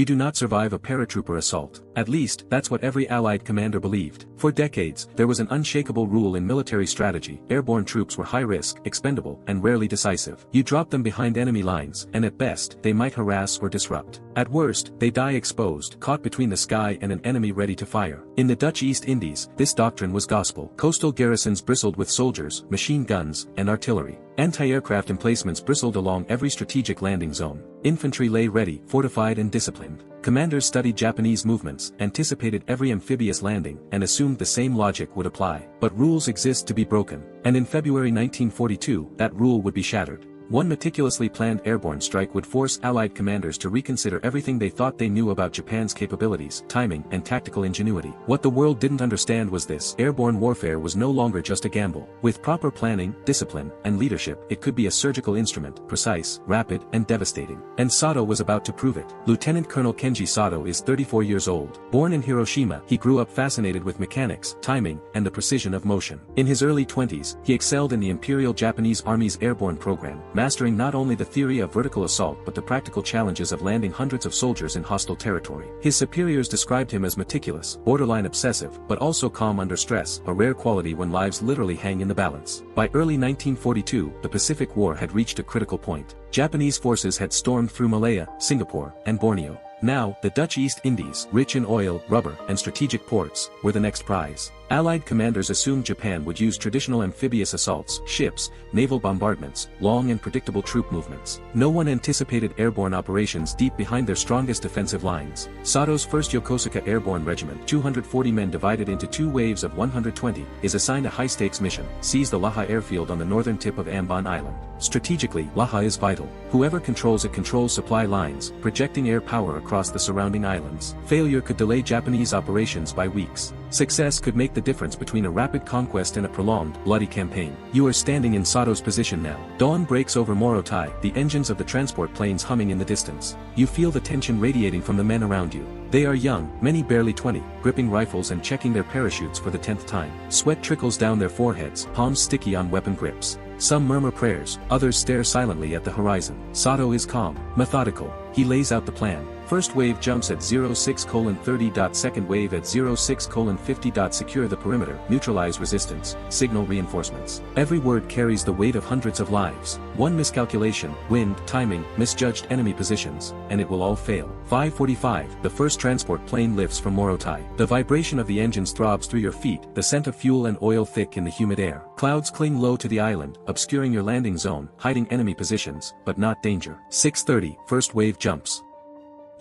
you do not survive a paratrooper assault. At least, that's what every Allied commander believed. For decades, there was an unshakable rule in military strategy: airborne troops were high risk, expendable, and rarely decisive. You drop them behind enemy lines, and at best, they might harass or disrupt. At worst, they die exposed, caught between the sky and an enemy ready to fire. In the Dutch East Indies, this doctrine was gospel. Coastal garrisons bristled with soldiers, machine guns, and artillery. Anti-aircraft emplacements bristled along every strategic landing zone. Infantry lay ready, fortified and disciplined. Commanders studied Japanese movements, anticipated every amphibious landing, and assumed the same logic would apply. But rules exist to be broken. And in February 1942, that rule would be shattered. One meticulously planned airborne strike would force Allied commanders to reconsider everything they thought they knew about Japan's capabilities, timing, and tactical ingenuity. What the world didn't understand was this: airborne warfare was no longer just a gamble. With proper planning, discipline, and leadership, it could be a surgical instrument, precise, rapid, and devastating. And Sato was about to prove it. Lieutenant Colonel Kenji Sato is 34 years old. Born in Hiroshima, he grew up fascinated with mechanics, timing, and the precision of motion. In his early 20s, he excelled in the Imperial Japanese Army's airborne program, mastering not only the theory of vertical assault but the practical challenges of landing hundreds of soldiers in hostile territory. His superiors described him as meticulous, borderline obsessive, but also calm under stress, a rare quality when lives literally hang in the balance. By early 1942, the Pacific War had reached a critical point. Japanese forces had stormed through Malaya, Singapore, and Borneo. Now, the Dutch East Indies, rich in oil, rubber, and strategic ports, were the next prize. Allied commanders assumed Japan would use traditional amphibious assaults, ships, naval bombardments, long and predictable troop movements. No one anticipated airborne operations deep behind their strongest defensive lines. Sato's 1st Yokosuka Airborne Regiment, 240 men divided into 2 waves of 120, is assigned a high-stakes mission: seize the Laha airfield on the northern tip of Ambon Island. Strategically, Laha is vital. Whoever controls it controls supply lines, projecting air power across the surrounding islands. Failure could delay Japanese operations by weeks. Success could make the difference between a rapid conquest and a prolonged, bloody campaign. You are standing in Sato's position now. Dawn breaks over Morotai, the engines of the transport planes humming in the distance. You feel the tension radiating from the men around you. They are young, many barely 20, gripping rifles and checking their parachutes for the 10th time. Sweat trickles down their foreheads, palms sticky on weapon grips. Some murmur prayers, others stare silently at the horizon. Sato is calm, methodical. He lays out the plan. First wave jumps at 06:30. Second wave at 06:50. Secure the perimeter, neutralize resistance, signal reinforcements. Every word carries the weight of hundreds of lives. One miscalculation, wind, timing, misjudged enemy positions, and it will all fail. 5:45, the first transport plane lifts from Morotai. The vibration of the engines throbs through your feet, the scent of fuel and oil thick in the humid air. Clouds cling low to the island, obscuring your landing zone, hiding enemy positions, but not danger. 6:30, first wave jumps.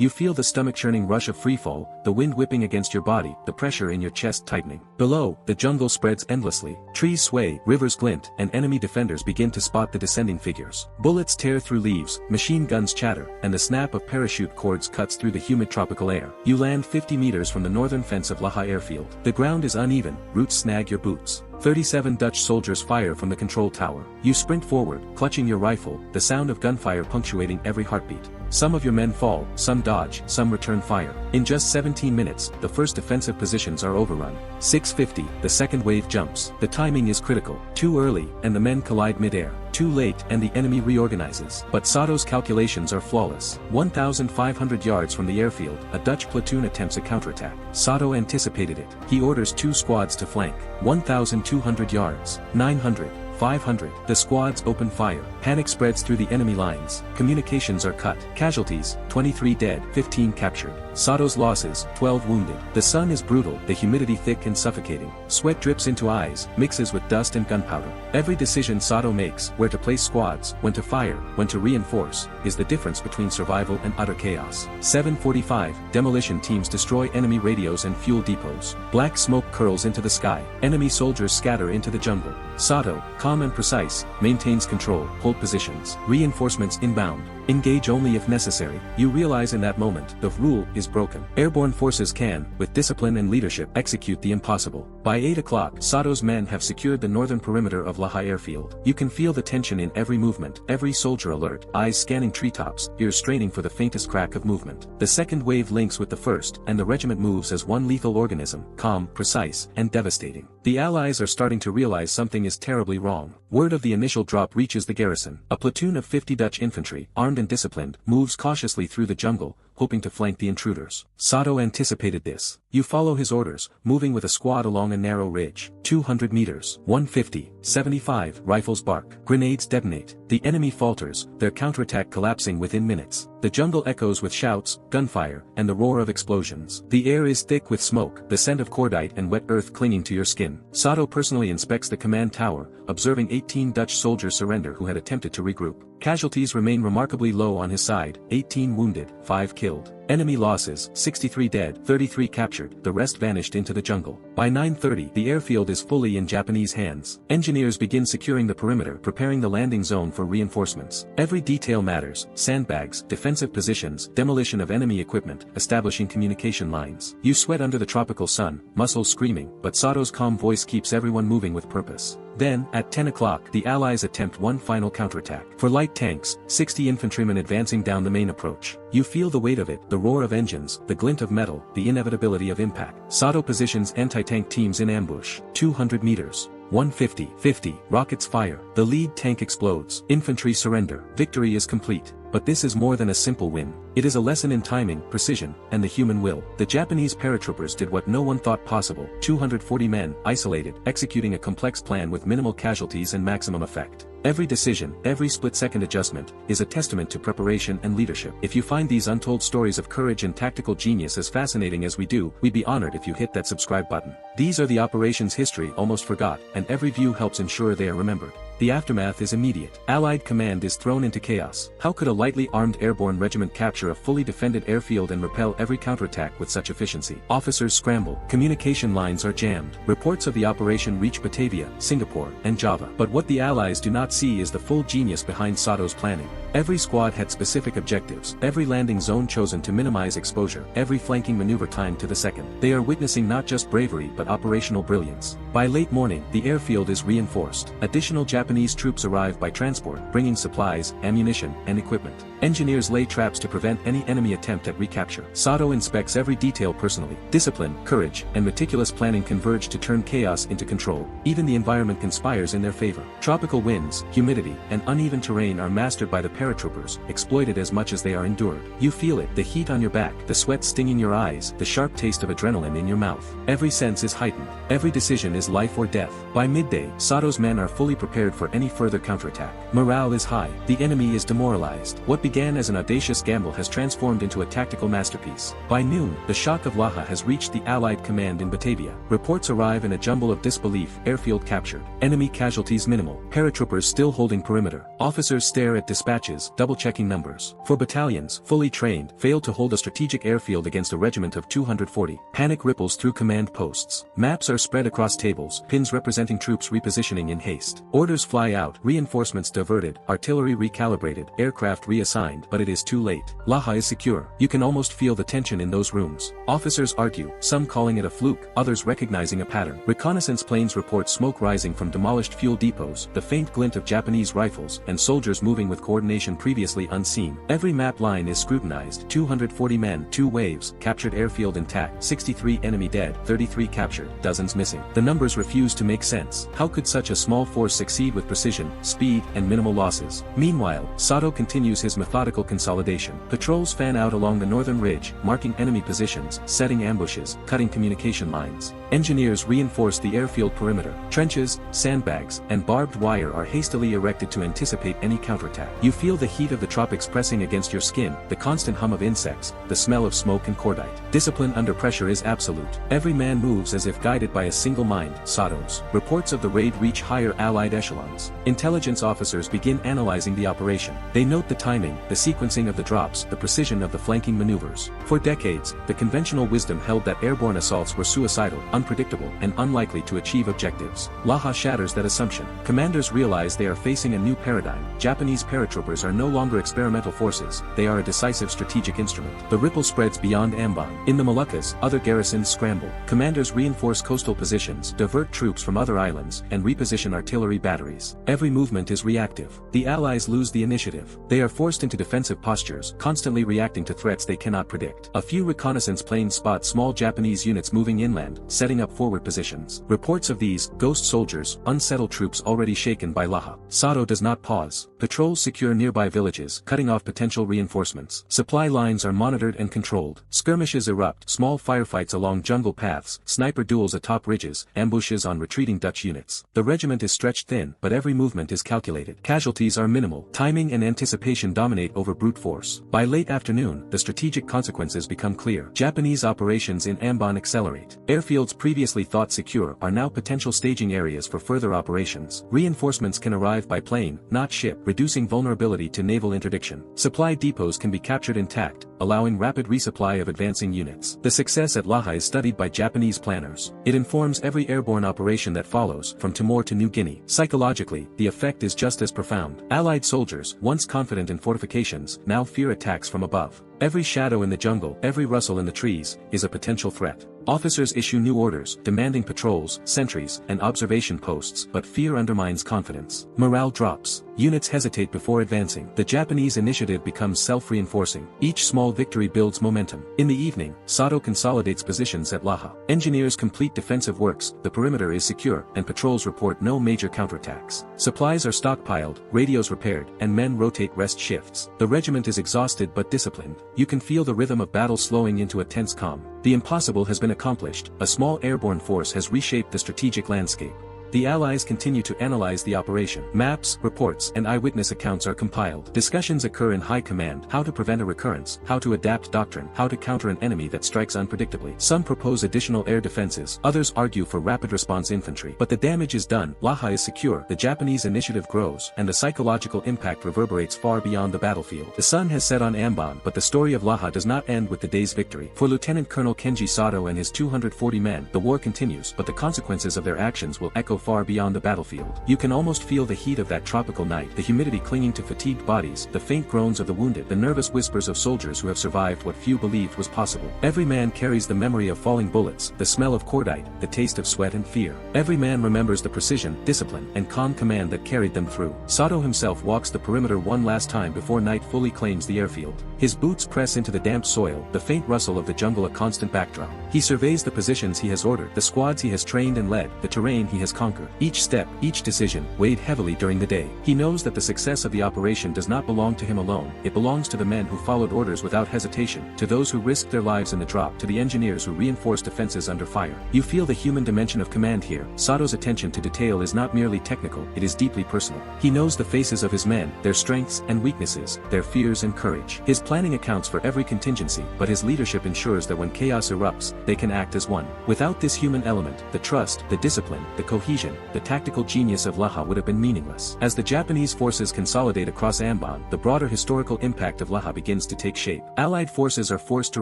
You feel the stomach-churning rush of freefall, the wind whipping against your body, the pressure in your chest tightening. Below, the jungle spreads endlessly. Trees sway, rivers glint, and enemy defenders begin to spot the descending figures. Bullets tear through leaves, machine guns chatter, and the snap of parachute cords cuts through the humid tropical air. You land 50 meters from the northern fence of Laha airfield. The ground is uneven, roots snag your boots. 37 Dutch soldiers fire from the control tower. You sprint forward, clutching your rifle, the sound of gunfire punctuating every heartbeat. Some of your men fall, some dodge, some return fire. In just 17 minutes, the first defensive positions are overrun. 6:50, the second wave jumps. The timing is critical. Too early, and the men collide mid-air. Too late, and the enemy reorganizes. But Sato's calculations are flawless. 1,500 yards from the airfield, a Dutch platoon attempts a counterattack. Sato anticipated it. He orders 2 squads to flank. 1,200 yards. 900. 500. The squads open fire. Panic spreads through the enemy lines. Communications are cut. Casualties, 23 dead, 15 captured. Sato's losses, 12 wounded. The sun is brutal, the humidity thick and suffocating. Sweat drips into eyes, mixes with dust and gunpowder. Every decision Sato makes, where to place squads, when to fire, when to reinforce, is the difference between survival and utter chaos. 7:45, demolition teams destroy enemy radios and fuel depots. Black smoke curls into the sky. Enemy soldiers scatter into the jungle. Sato, calm and precise, maintains control, hold positions. Reinforcements inbound. Engage only if necessary. You realize in that moment, the rule is broken. Airborne forces can, with discipline and leadership, execute the impossible. By 8 o'clock, Sato's men have secured the northern perimeter of Laha airfield. You can feel the tension in every movement, every soldier alert, eyes scanning treetops, ears straining for the faintest crack of movement. The second wave links with the first, and the regiment moves as one lethal organism, calm, precise, and devastating. The Allies are starting to realize something is terribly wrong. Word of the initial drop reaches the garrison. A platoon of 50 Dutch infantry, armed and disciplined, moves cautiously through the jungle, hoping to flank the intruders. Sato anticipated this. You follow his orders, moving with a squad along a narrow ridge. 200 meters. 150. 75. Rifles bark. Grenades detonate. The enemy falters, their counterattack collapsing within minutes. The jungle echoes with shouts, gunfire, and the roar of explosions. The air is thick with smoke, the scent of cordite and wet earth clinging to your skin. Sato personally inspects the command tower, observing 18 Dutch soldiers surrender who had attempted to regroup. Casualties remain remarkably low on his side, 18 wounded, 5 killed. Enemy losses, 63 dead, 33 captured, the rest vanished into the jungle. By 9:30, the airfield is fully in Japanese hands. Engineers begin securing the perimeter, preparing the landing zone for reinforcements. Every detail matters: sandbags, defensive positions, demolition of enemy equipment, establishing communication lines. You sweat under the tropical sun, muscles screaming, but Sato's calm voice keeps everyone moving with purpose. Then, at 10 o'clock, the Allies attempt one final counterattack. For light tanks, 60 infantrymen advancing down the main approach. You feel the weight of it, the roar of engines, the glint of metal, the inevitability of impact. Sato positions anti-tank teams in ambush. 200 meters. 150. 50. Rockets fire. The lead tank explodes. Infantry surrender. Victory is complete. But this is more than a simple win. It is a lesson in timing, precision, and the human will. The Japanese paratroopers did what no one thought possible. 240 men, isolated, executing a complex plan with minimal casualties and maximum effect. Every decision, every split-second adjustment, is a testament to preparation and leadership. If you find these untold stories of courage and tactical genius as fascinating as we do, we'd be honored if you hit that subscribe button. These are the operations history almost forgot, and every view helps ensure they are remembered. The aftermath is immediate. Allied command is thrown into chaos. How could a lightly armed airborne regiment capture a fully defended airfield and repel every counterattack with such efficiency? Officers scramble. Communication lines are jammed. Reports of the operation reach Batavia, Singapore, and Java. But what the Allies do not see is the full genius behind Sato's planning. Every squad had specific objectives, every landing zone chosen to minimize exposure, every flanking maneuver timed to the second. They are witnessing not just bravery but operational brilliance. By late morning, the airfield is reinforced. Additional Japanese troops arrive by transport, bringing supplies, ammunition, and equipment. Engineers lay traps to prevent any enemy attempt at recapture. Sato inspects every detail personally. Discipline, courage, and meticulous planning converge to turn chaos into control. Even the environment conspires in their favor. Tropical winds, humidity, and uneven terrain are mastered by the paratroopers, exploited as much as they are endured. You feel it, the heat on your back, the sweat stinging your eyes, the sharp taste of adrenaline in your mouth. Every sense is heightened. Every decision is life or death. By midday, Sato's men are fully prepared for any further counterattack. Morale is high. The enemy is demoralized. What began as an audacious gamble has transformed into a tactical masterpiece. By noon, the shock of Laha has reached the Allied command in Batavia. Reports arrive in a jumble of disbelief: airfield captured, enemy casualties minimal, paratroopers still holding perimeter. Officers stare at dispatches, double-checking numbers. For battalions, fully trained, failed to hold a strategic airfield against a regiment of 240. Panic ripples through command posts. Maps are spread across tables, pins representing troops repositioning in haste. Orders fly out, reinforcements diverted, artillery recalibrated, aircraft reassigned, but it is too late. Laha is secure. You can almost feel the tension in those rooms. Officers argue, some calling it a fluke, others recognizing a pattern. Reconnaissance planes report smoke rising from demolished fuel depots, the faint glint of Japanese rifles, and soldiers moving with coordination previously unseen. Every map line is scrutinized. 240 men, 2 waves, captured airfield intact, 63 enemy dead, 33 captured, dozens missing. The numbers refuse to make sense. How could such a small force succeed with precision, speed, and minimal losses? Meanwhile, Sato continues his methodical consolidation. Patrols fan out along the northern ridge, marking enemy positions, setting ambushes, cutting communication lines. Engineers reinforce the airfield perimeter. Trenches, sandbags, and barbed wire are hastily erected to anticipate any counterattack. You feel the heat of the tropics pressing against your skin, the constant hum of insects, the smell of smoke and cordite. Discipline under pressure is absolute. Every man moves as if guided by a single mind. Sato's. Reports of the raid reach higher Allied echelons. Intelligence officers begin analyzing the operation. They note the timing, the sequencing of the drops, the precision of the flanking maneuvers. For decades, the conventional wisdom held that airborne assaults were suicidal, unpredictable, and unlikely to achieve objectives. Laha shatters that assumption. Commanders realize they are facing a new paradigm. Japanese paratroopers are no longer experimental forces, they are a decisive strategic instrument. The ripple spreads beyond Ambon. In the Moluccas, other garrisons scramble. Commanders reinforce coastal positions, divert troops from other islands, and reposition artillery batteries. Every movement is reactive. The Allies lose the initiative. They are forced into defensive postures, constantly reacting to threats they cannot predict. A few reconnaissance planes spot small Japanese units moving inland, setting up forward positions. Reports of these, ghost soldiers, unsettled troops already shaken by Laha. Sato does not pause. Patrols secure nearby nearby villages, cutting off potential reinforcements. Supply lines are monitored and controlled. Skirmishes erupt, small firefights along jungle paths, sniper duels atop ridges, ambushes on retreating Dutch units. The regiment is stretched thin, but every movement is calculated. Casualties are minimal. Timing and anticipation dominate over brute force. By late afternoon, the strategic consequences become clear. Japanese operations in Ambon accelerate. Airfields previously thought secure are now potential staging areas for further operations. Reinforcements can arrive by plane, not ship, reducing vulnerability to naval interdiction. Supply depots can be captured intact, allowing rapid resupply of advancing units. The success at Laha is studied by Japanese planners. It informs every airborne operation that follows, from Timor to New Guinea. Psychologically, the effect is just as profound. Allied soldiers, once confident in fortifications, now fear attacks from above. Every shadow in the jungle, every rustle in the trees, is a potential threat. Officers issue new orders, demanding patrols, sentries, and observation posts, but fear undermines confidence. Morale drops. Units hesitate before advancing. The Japanese initiative becomes self-reinforcing. Each small victory builds momentum. In the evening, Sato consolidates positions at Laha. Engineers complete defensive works, the perimeter is secure, and patrols report no major counterattacks. Supplies are stockpiled, radios repaired, and men rotate rest shifts. The regiment is exhausted but disciplined. You can feel the rhythm of battle slowing into a tense calm. The impossible has been accomplished. A small airborne force has reshaped the strategic landscape. The Allies continue to analyze the operation. Maps, reports, and eyewitness accounts are compiled. Discussions occur in high command: how to prevent a recurrence, how to adapt doctrine, how to counter an enemy that strikes unpredictably. Some propose additional air defenses, others argue for rapid response infantry. But the damage is done, Laha is secure, the Japanese initiative grows, and the psychological impact reverberates far beyond the battlefield. The sun has set on Ambon, but the story of Laha does not end with the day's victory. For Lieutenant Colonel Kenji Sato and his 240 men, the war continues, but the consequences of their actions will echo far beyond the battlefield. You can almost feel the heat of that tropical night, the humidity clinging to fatigued bodies, the faint groans of the wounded, the nervous whispers of soldiers who have survived what few believed was possible. Every man carries the memory of falling bullets, the smell of cordite, the taste of sweat and fear. Every man remembers the precision, discipline, and calm command that carried them through. Sato himself walks the perimeter one last time before night fully claims the airfield. His boots press into the damp soil, the faint rustle of the jungle a constant backdrop. He surveys the positions he has ordered, the squads he has trained and led, the terrain he has conquered. Each step, each decision, weighed heavily during the day. He knows that the success of the operation does not belong to him alone, it belongs to the men who followed orders without hesitation, to those who risked their lives in the drop, to the engineers who reinforced defenses under fire. You feel the human dimension of command here. Sato's attention to detail is not merely technical, it is deeply personal. He knows the faces of his men, their strengths and weaknesses, their fears and courage. His planning accounts for every contingency, but his leadership ensures that when chaos erupts, they can act as one. Without this human element, the trust, the discipline, the cohesion, the tactical genius of Laha would have been meaningless. As the Japanese forces consolidate across Ambon, the broader historical impact of Laha begins to take shape. Allied forces are forced to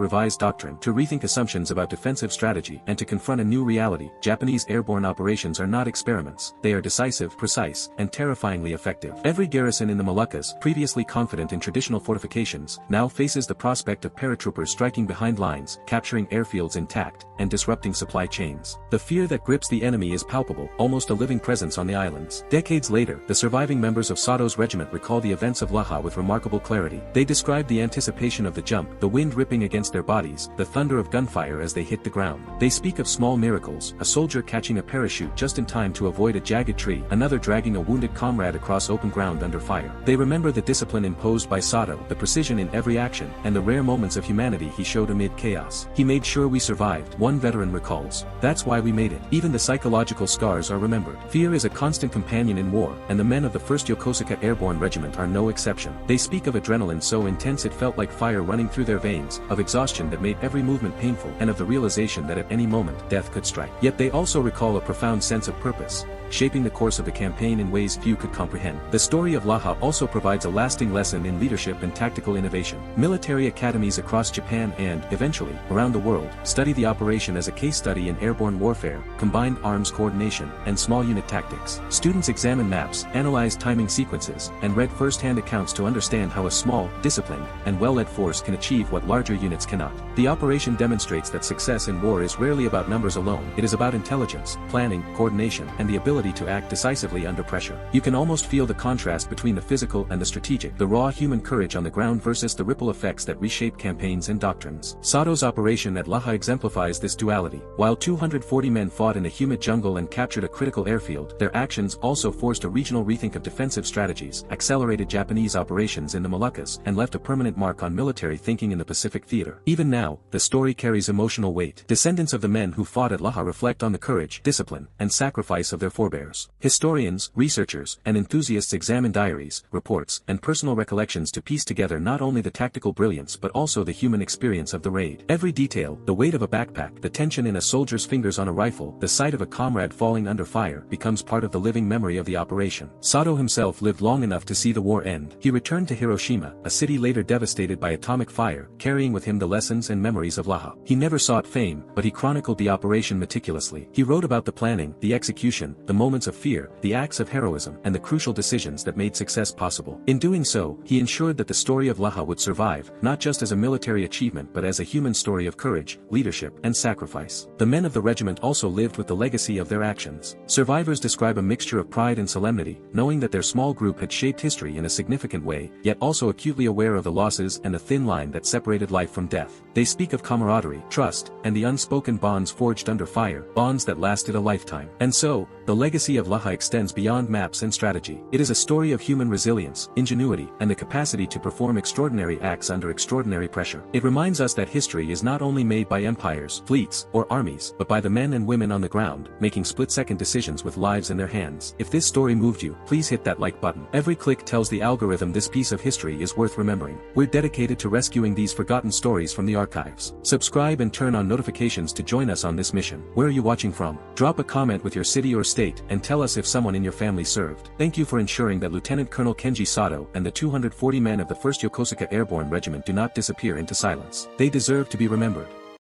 revise doctrine, to rethink assumptions about defensive strategy, and to confront a new reality. Japanese airborne operations are not experiments, they are decisive, precise, and terrifyingly effective. Every garrison in the Moluccas, previously confident in traditional fortifications, now faces the prospect of paratroopers striking behind lines, capturing airfields intact, and disrupting supply chains. The fear that grips the enemy is palpable, almost a living presence on the islands. Decades later, the surviving members of Sato's regiment recall the events of Laha with remarkable clarity. They describe the anticipation of the jump, the wind ripping against their bodies, the thunder of gunfire as they hit the ground. They speak of small miracles, a soldier catching a parachute just in time to avoid a jagged tree, another dragging a wounded comrade across open ground under fire. They remember the discipline imposed by Sato, the precision in every action, and the rare moments of humanity he showed amid chaos. He made sure we survived, one veteran recalls. That's why we made it. Even the psychological scars are remembered. Fear is a constant companion in war, and the men of the 1st Yokosuka Airborne Regiment are no exception. They speak of adrenaline so intense it felt like fire running through their veins, of exhaustion that made every movement painful, and of the realization that at any moment, death could strike. Yet they also recall a profound sense of purpose, shaping the course of the campaign in ways few could comprehend. The story of Laha also provides a lasting lesson in leadership and tactical innovation. Military academies across Japan and, eventually, around the world, study the operation as a case study in airborne warfare, combined arms coordination, and small unit tactics. Students examine maps, analyze timing sequences, and read first-hand accounts to understand how a small, disciplined, and well-led force can achieve what larger units cannot. The operation demonstrates that success in war is rarely about numbers alone. It is about intelligence, planning, coordination, and the ability ability to act decisively under pressure. You can almost feel the contrast between the physical and the strategic, the raw human courage on the ground versus the ripple effects that reshape campaigns and doctrines. Sato's operation at Laha exemplifies this duality. While 240 men fought in a humid jungle and captured a critical airfield, their actions also forced a regional rethink of defensive strategies, accelerated Japanese operations in the Moluccas, and left a permanent mark on military thinking in the Pacific theater. Even now, the story carries emotional weight. Descendants of the men who fought at Laha reflect on the courage, discipline, and sacrifice of their forebears. Historians, researchers, and enthusiasts examine diaries, reports, and personal recollections to piece together not only the tactical brilliance but also the human experience of the raid. Every detail, the weight of a backpack, the tension in a soldier's fingers on a rifle, the sight of a comrade falling under fire, becomes part of the living memory of the operation. Sato himself lived long enough to see the war end. He returned to Hiroshima, a city later devastated by atomic fire, carrying with him the lessons and memories of Laha. He never sought fame, but he chronicled the operation meticulously. He wrote about the planning, the execution, the moments of fear, the acts of heroism, and the crucial decisions that made success possible. In doing so, he ensured that the story of Laha would survive, not just as a military achievement but as a human story of courage, leadership, and sacrifice. The men of the regiment also lived with the legacy of their actions. Survivors describe a mixture of pride and solemnity, knowing that their small group had shaped history in a significant way, yet also acutely aware of the losses and the thin line that separated life from death. They speak of camaraderie, trust, and the unspoken bonds forged under fire, bonds that lasted a lifetime. And so, the legacy of Laha extends beyond maps and strategy. It is a story of human resilience, ingenuity, and the capacity to perform extraordinary acts under extraordinary pressure. It reminds us that history is not only made by empires, fleets, or armies, but by the men and women on the ground, making split-second decisions with lives in their hands. If this story moved you, please hit that like button. Every click tells the algorithm this piece of history is worth remembering. We're dedicated to rescuing these forgotten stories from the archives. Subscribe and turn on notifications to join us on this mission. Where are you watching from? Drop a comment with your city or state, and tell us if someone in your family served. Thank you for ensuring that Lieutenant Colonel Kenji Sato and the 240 men of the 1st Yokosuka Airborne Regiment do not disappear into silence. They deserve to be remembered.